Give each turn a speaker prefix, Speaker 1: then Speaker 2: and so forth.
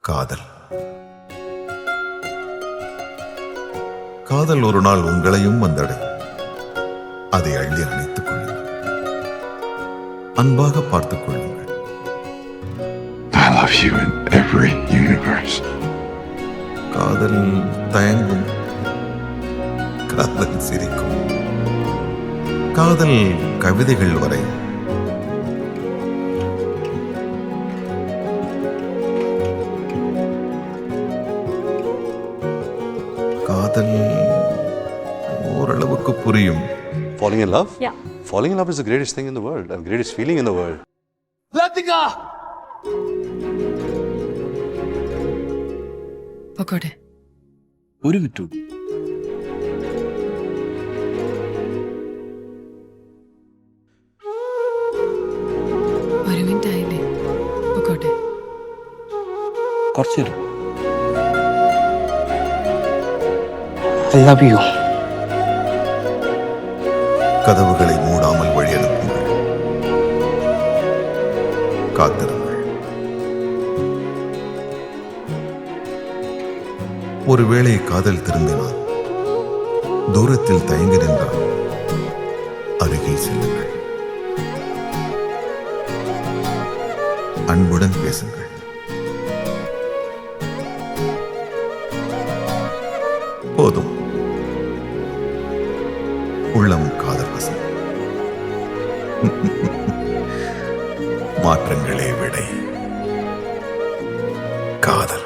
Speaker 1: காதல். காதல் ஒரு நாள் உங்களையும் வந்தடை. அதை அள்ளி அணைத்துக் கொள்ளுங்கள். அன்பாக பார்த்துக் கொள்ளுங்கள்.
Speaker 2: I love you in every universe.
Speaker 1: காதல் தயங்கும், காதல் சிரிக்கும், காதல் கவிதைகள் வரையும். காதல் ஓரளவுக்கு புரியும்.
Speaker 3: Falling in love?
Speaker 4: Yeah.
Speaker 3: Falling in love is the greatest thing in the world, the greatest feeling in the world.
Speaker 5: Latika!
Speaker 6: പൊക്കോട്ടെ.
Speaker 5: ഒരു മിനിറ്റ്.
Speaker 6: ഒരു മിനിറ്റ് ആയില്ലേ? പൊക്കോട്ടെ.
Speaker 5: കുറച്ച് തരും. I love you.
Speaker 1: கதவுகளை மூடாமல் வழி அனுப்புங்கள். காத்திருங்கள். ஒருவேளை காதல் திரும்பினால், தூரத்தில் தயங்கி நின்றால் அருகில் செல்லுங்கள். அன்புடன் பேசுங்கள். போதும். உள்ளம் காதல் வசம். மாற்றங்களே விடை. காதல்.